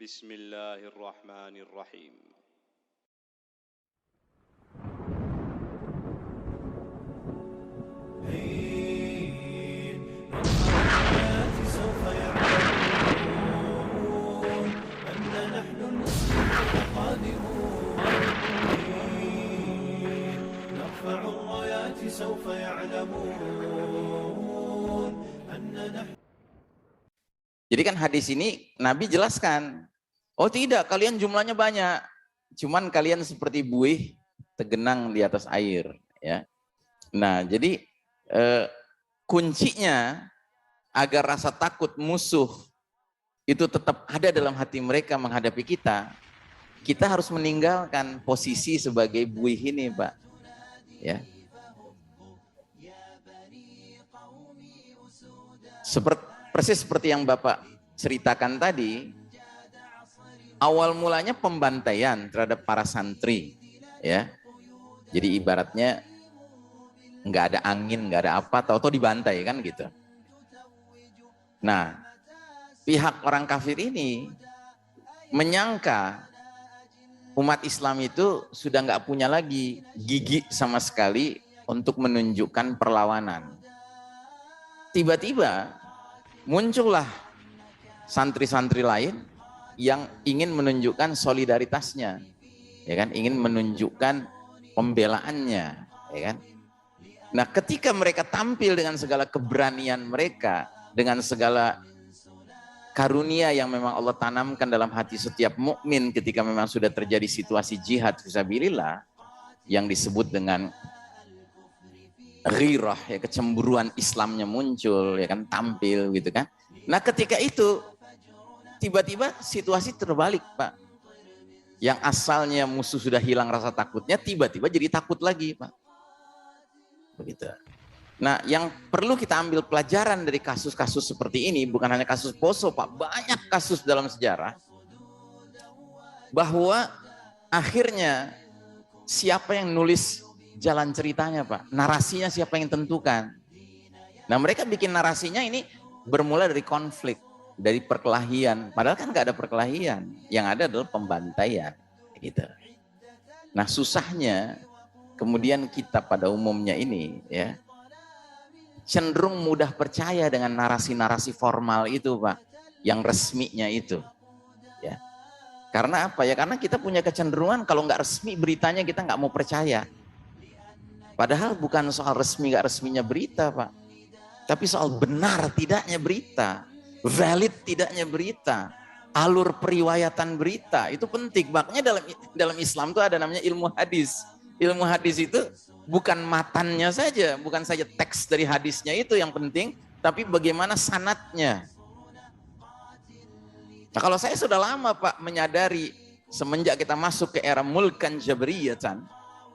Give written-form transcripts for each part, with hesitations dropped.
بسم الله الرحمن الرحيم سوف يعلمون أن نحن المسلمون القادمون نرفع الرايات سوف يعلمون أن نحن. Jadi kan hadis ini Nabi jelaskan, oh tidak, kalian jumlahnya banyak, cuman kalian seperti buih tergenang di atas air, ya. Nah, jadi kuncinya agar rasa takut musuh itu tetap ada dalam hati mereka menghadapi kita harus meninggalkan posisi sebagai buih ini, Pak. Ya. Persis seperti yang Bapak ceritakan tadi, awal mulanya pembantaian terhadap para santri, ya. Jadi ibaratnya nggak ada angin, nggak ada apa, tahu-tahu dibantai kan gitu. Nah, pihak orang kafir ini menyangka umat Islam itu sudah nggak punya lagi gigi sama sekali untuk menunjukkan perlawanan. Tiba-tiba muncullah santri-santri lain yang ingin menunjukkan solidaritasnya, ya kan, ingin menunjukkan pembelaannya, ya kan. Nah, ketika mereka tampil dengan segala keberanian mereka, dengan segala karunia yang memang Allah tanamkan dalam hati setiap mukmin ketika memang sudah terjadi situasi jihad fisabilillah yang disebut dengan ghirah, ya, kecemburuan Islamnya muncul, ya kan, tampil gitu kan. Nah, ketika itu tiba-tiba situasi terbalik, Pak. Yang asalnya musuh sudah hilang rasa takutnya, tiba-tiba jadi takut lagi, Pak. Begitu. Nah, yang perlu kita ambil pelajaran dari kasus-kasus seperti ini, bukan hanya kasus Poso, Pak, banyak kasus dalam sejarah, bahwa akhirnya siapa yang nulis jalan ceritanya, Pak? Narasinya siapa yang tentukan? Nah, mereka bikin narasinya ini bermula dari konflik, dari perkelahian. Padahal kan nggak ada perkelahian, yang ada adalah pembantaian, gitu. Nah, susahnya kemudian kita pada umumnya ini, ya, cenderung mudah percaya dengan narasi-narasi formal itu, Pak, yang resminya itu, ya. Karena apa ya? Karena kita punya kecenderungan kalau nggak resmi beritanya kita nggak mau percaya. Padahal bukan soal resmi nggak resminya berita, Pak, tapi soal benar tidaknya berita, valid tidaknya berita, alur periwayatan berita itu penting. Makanya dalam Islam itu ada namanya ilmu hadis. Ilmu hadis itu bukan matannya saja, bukan saja teks dari hadisnya itu yang penting, tapi bagaimana sanadnya. Nah, kalau saya sudah lama, Pak, menyadari semenjak kita masuk ke era mulkan jabriyatan,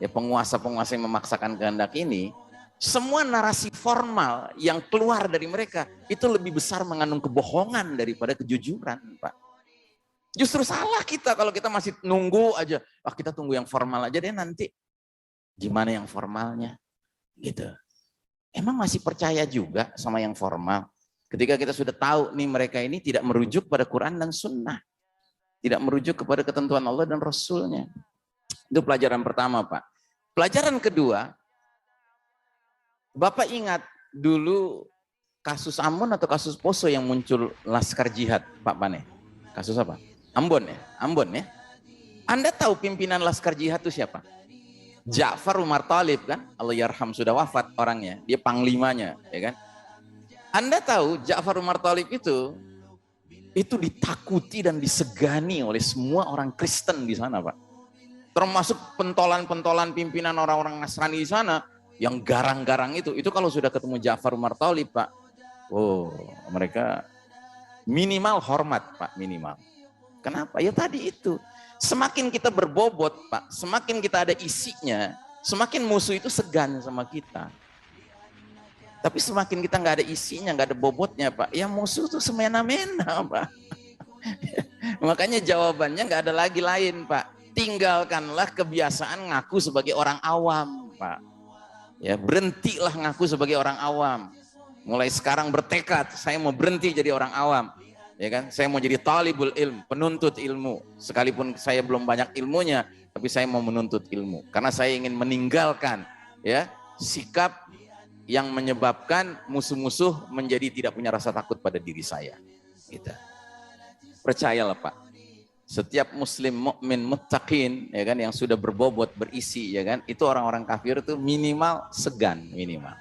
ya, penguasa-penguasa yang memaksakan kehendak ini, semua narasi formal yang keluar dari mereka itu lebih besar mengandung kebohongan daripada kejujuran, Pak. Justru salah kita kalau kita masih nunggu aja, kita tunggu yang formal aja deh nanti. Gimana yang formalnya? Gitu. Emang masih percaya juga sama yang formal? Ketika kita sudah tahu nih mereka ini tidak merujuk pada Quran dan Sunnah, tidak merujuk kepada ketentuan Allah dan Rasulnya. Itu pelajaran pertama, Pak. Pelajaran kedua, Bapak ingat dulu kasus Ambon atau kasus Poso yang muncul laskar jihad, Pak Pane? Kasus apa? Ambon ya? Ambon ya? Anda tahu pimpinan laskar jihad itu siapa? Ja'far Umar Thalib kan? Allah yarham, sudah wafat orangnya. Dia panglimanya, ya kan? Anda tahu Ja'far Umar Thalib itu ditakuti dan disegani oleh semua orang Kristen di sana, Pak. Termasuk pentolan-pentolan pimpinan orang-orang Nasrani di sana yang garang-garang itu kalau sudah ketemu Ja'far Umar Thalib, Pak, oh, mereka minimal hormat, Pak, minimal. Kenapa? Ya tadi itu. Semakin kita berbobot, Pak, semakin kita ada isinya, semakin musuh itu segan sama kita. Tapi semakin kita nggak ada isinya, nggak ada bobotnya, Pak, ya musuh tuh semena-mena, Pak. Makanya jawabannya nggak ada lagi lain, Pak. Tinggalkanlah kebiasaan ngaku sebagai orang awam, Pak. Ya, berhentilah ngaku sebagai orang awam. Mulai sekarang bertekad, saya mau berhenti jadi orang awam. ya kan? Saya mau jadi talibul ilm, penuntut ilmu. Sekalipun saya belum banyak ilmunya, tapi saya mau menuntut ilmu karena saya ingin meninggalkan ya sikap yang menyebabkan musuh-musuh menjadi tidak punya rasa takut pada diri saya. Gitu. Percayalah Pak, setiap muslim mukmin muttaqin ya kan yang sudah berbobot berisi ya kan, itu orang-orang kafir itu minimal segan, minimal.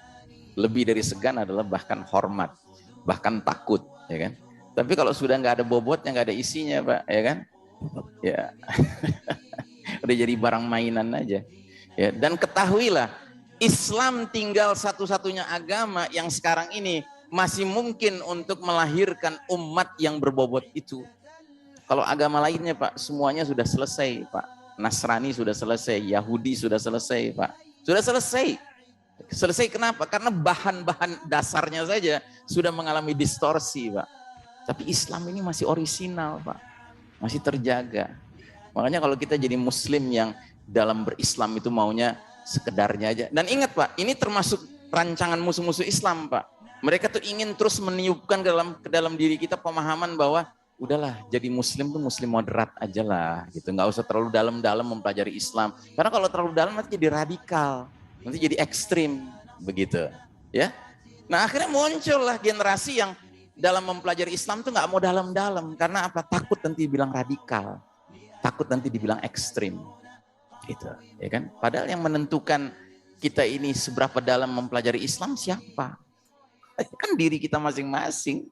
Lebih dari segan adalah bahkan hormat, bahkan takut ya kan. Tapi kalau sudah nggak ada bobotnya, nggak ada isinya Pak ya kan, ya udah jadi barang mainan aja ya. Dan ketahuilah, Islam tinggal satu-satunya agama yang sekarang ini masih mungkin untuk melahirkan umat yang berbobot itu. Kalau agama lainnya Pak, semuanya sudah selesai Pak. Nasrani sudah selesai, Yahudi sudah selesai Pak. Sudah selesai. Selesai kenapa? Karena bahan-bahan dasarnya saja sudah mengalami distorsi Pak. Tapi Islam ini masih orisinal Pak. Masih terjaga. Makanya kalau kita jadi muslim yang dalam berislam itu maunya sekedarnya aja. Dan ingat Pak, ini termasuk rancangan musuh-musuh Islam Pak. Mereka tuh ingin terus meniupkan ke dalam diri kita pemahaman bahwa udahlah jadi muslim tuh muslim moderat aja lah gitu. Nggak usah terlalu dalam-dalam mempelajari Islam. Karena kalau terlalu dalam nanti jadi radikal. Nanti jadi ekstrim begitu ya. Nah akhirnya muncullah generasi yang dalam mempelajari Islam tuh nggak mau dalam-dalam. Karena apa? Takut nanti dibilang radikal. Takut nanti dibilang ekstrim. Gitu, ya kan? Padahal yang menentukan kita ini seberapa dalam mempelajari Islam siapa? Kan diri kita masing-masing,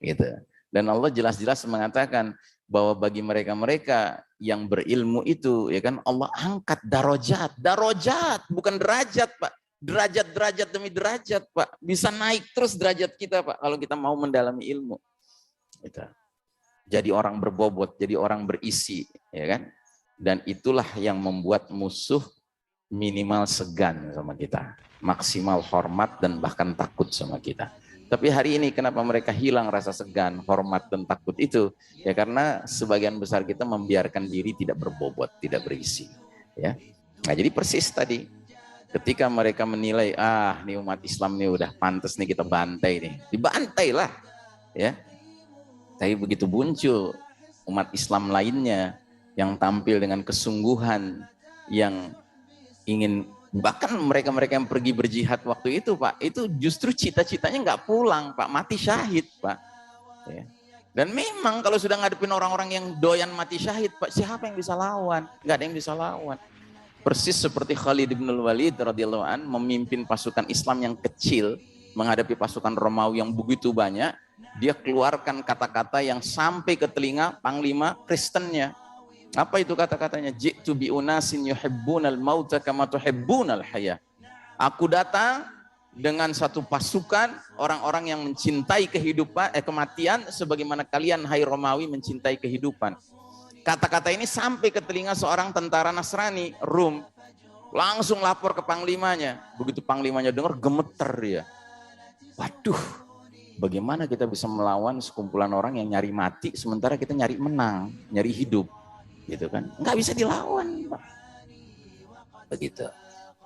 gitu. Dan Allah jelas-jelas mengatakan bahwa bagi mereka-mereka yang berilmu itu, ya kan, Allah angkat darajat, bukan derajat, Pak. Derajat demi derajat, Pak. Bisa naik terus derajat kita, Pak, kalau kita mau mendalami ilmu. Gitu. Jadi orang berbobot, jadi orang berisi, ya kan? Dan itulah yang membuat musuh minimal segan sama kita, maksimal hormat dan bahkan takut sama kita. Tapi hari ini kenapa mereka hilang rasa segan, hormat dan takut itu? Ya karena sebagian besar kita membiarkan diri tidak berbobot, tidak berisi. Ya, nah jadi persis tadi, ketika mereka menilai, nih umat Islam nih udah pantas nih kita bantai nih, dibantailah, ya. Tapi begitu muncul umat Islam lainnya yang tampil dengan kesungguhan, yang ingin, bahkan mereka-mereka yang pergi berjihad waktu itu Pak, itu justru cita-citanya nggak pulang Pak, mati syahid Pak. Ya. Dan memang kalau sudah ngadepin orang-orang yang doyan mati syahid Pak, siapa yang bisa lawan? Nggak ada yang bisa lawan. Persis seperti Khalid bin Walid radhiyallahu an memimpin pasukan Islam yang kecil menghadapi pasukan Romawi yang begitu banyak, dia keluarkan kata-kata yang sampai ke telinga panglima Kristennya. Apa itu kata-katanya? Ji'tu bi unasin yuhibbunal mauta kama tuhibbunal hayah. Aku datang dengan satu pasukan orang-orang yang mencintai kehidupan, kematian sebagaimana kalian hai Romawi mencintai kehidupan. Kata-kata ini sampai ke telinga seorang tentara Nasrani Rum. Langsung lapor ke panglimanya. Begitu panglimanya dengar, gemeter dia. Waduh, bagaimana kita bisa melawan sekumpulan orang yang nyari mati sementara kita nyari menang, nyari hidup. Gitu kan, nggak bisa dilawan Pak. Begitu.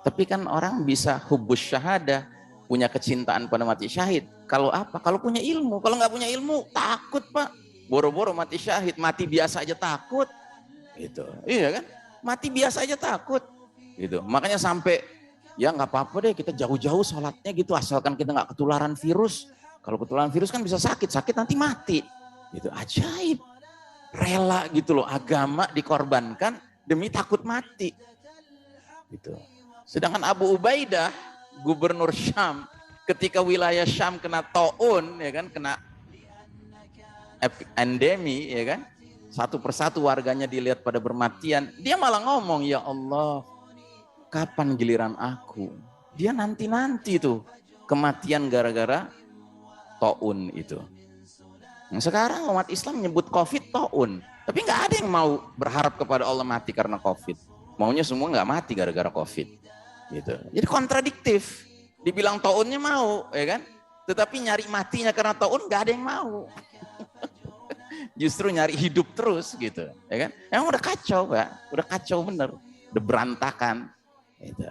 Tapi kan orang bisa hubbus syahadah, punya kecintaan pada mati syahid. Kalau apa? Kalau punya ilmu. Kalau nggak punya ilmu, takut Pak. Boro-boro mati syahid, mati biasa aja takut. Gitu. Iya kan? Mati biasa aja takut. Gitu. Makanya sampai ya nggak apa-apa deh kita jauh-jauh sholatnya gitu, asalkan kita nggak ketularan virus. Kalau ketularan virus kan bisa sakit nanti mati. Gitu. Ajaib. Rela gitu loh, agama dikorbankan demi takut mati gitu. Sedangkan Abu Ubaidah gubernur Syam, ketika wilayah Syam kena taun ya kan, kena endemi ya kan, satu persatu warganya dilihat pada bermatian, dia malah ngomong, ya Allah kapan giliran aku? Dia nanti tuh kematian gara-gara taun itu. Nah, sekarang umat Islam menyebut COVID taun, tapi nggak ada yang mau berharap kepada Allah mati karena COVID. Maunya semua nggak mati gara-gara COVID, gitu. Jadi kontradiktif. Dibilang taunnya mau, ya kan? Tetapi nyari matinya karena taun nggak ada yang mau. Justru nyari hidup terus, gitu, ya kan? Emang udah kacau, Pak. Udah kacau bener, udah berantakan. Gitu.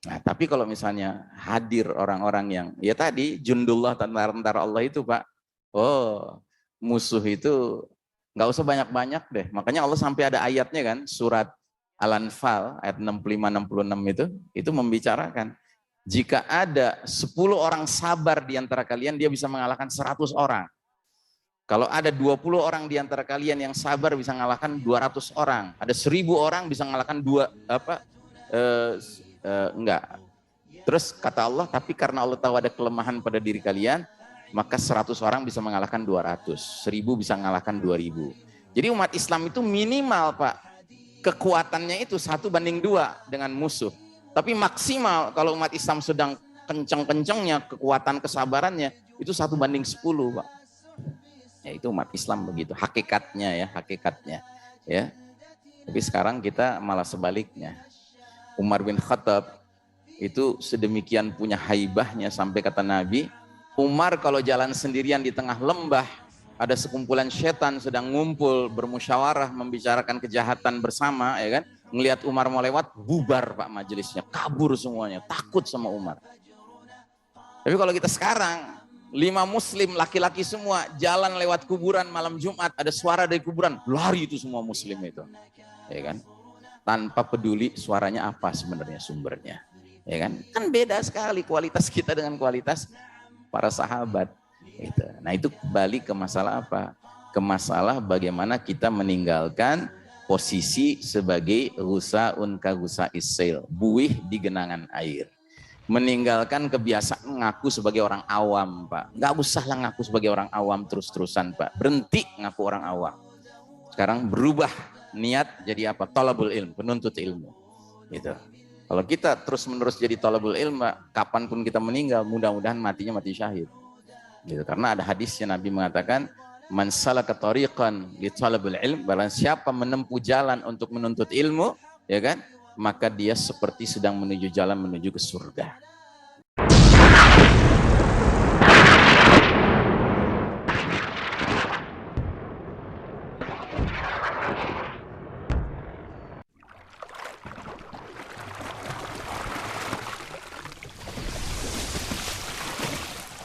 Nah, tapi kalau misalnya hadir orang-orang yang, ya tadi, jundullah tentara-tentara Allah itu, Pak. Oh, musuh itu nggak usah banyak-banyak deh. Makanya Allah sampai ada ayatnya kan, surat Al-Anfal ayat 65-66 itu membicarakan jika ada 10 orang sabar di antara kalian, dia bisa mengalahkan 100 orang. Kalau ada 20 orang di antara kalian yang sabar bisa mengalahkan 200 orang. Ada 1000 orang bisa mengalahkan enggak. Terus kata Allah, tapi karena Allah tahu ada kelemahan pada diri kalian, maka 100 orang bisa mengalahkan 200, 1000 bisa mengalahkan 2000. Jadi umat Islam itu minimal Pak, kekuatannya itu 1:2 dengan musuh. Tapi maksimal kalau umat Islam sedang kenceng-kencengnya, kekuatan kesabarannya, itu 1:10 Pak. Ya itu umat Islam begitu, hakikatnya. Ya. Tapi sekarang kita malah sebaliknya. Umar bin Khattab itu sedemikian punya haibahnya sampai kata Nabi, Umar kalau jalan sendirian di tengah lembah, ada sekumpulan setan sedang ngumpul bermusyawarah membicarakan kejahatan bersama, ya kan? Ngelihat Umar mau lewat, bubar Pak majelisnya, kabur semuanya, takut sama Umar. Tapi kalau kita sekarang 5 muslim laki-laki semua jalan lewat kuburan malam Jumat, ada suara dari kuburan, lari itu semua muslim itu, ya kan? Tanpa peduli suaranya apa sebenarnya sumbernya, ya kan? Kan beda sekali kualitas kita dengan kualitas para sahabat. Gitu. Nah itu kembali ke masalah apa? Ke masalah bagaimana kita meninggalkan posisi sebagai ghusaun ka ghusa'is sail, buih di genangan air. Meninggalkan kebiasaan ngaku sebagai orang awam Pak. Nggak usahlah ngaku sebagai orang awam terus-terusan Pak. Berhenti ngaku orang awam. Sekarang berubah niat jadi apa? Thalabul ilm, penuntut ilmu. Gitu. Kalau kita terus-menerus jadi thalabul ilm, kapanpun kita meninggal, mudah-mudahan matinya mati syahid. Gitu. Karena ada hadisnya Nabi mengatakan, man salaka tariqan li talabul ilm, barang siapa menempuh jalan untuk menuntut ilmu, ya kan? Maka dia seperti sedang menuju jalan menuju ke surga.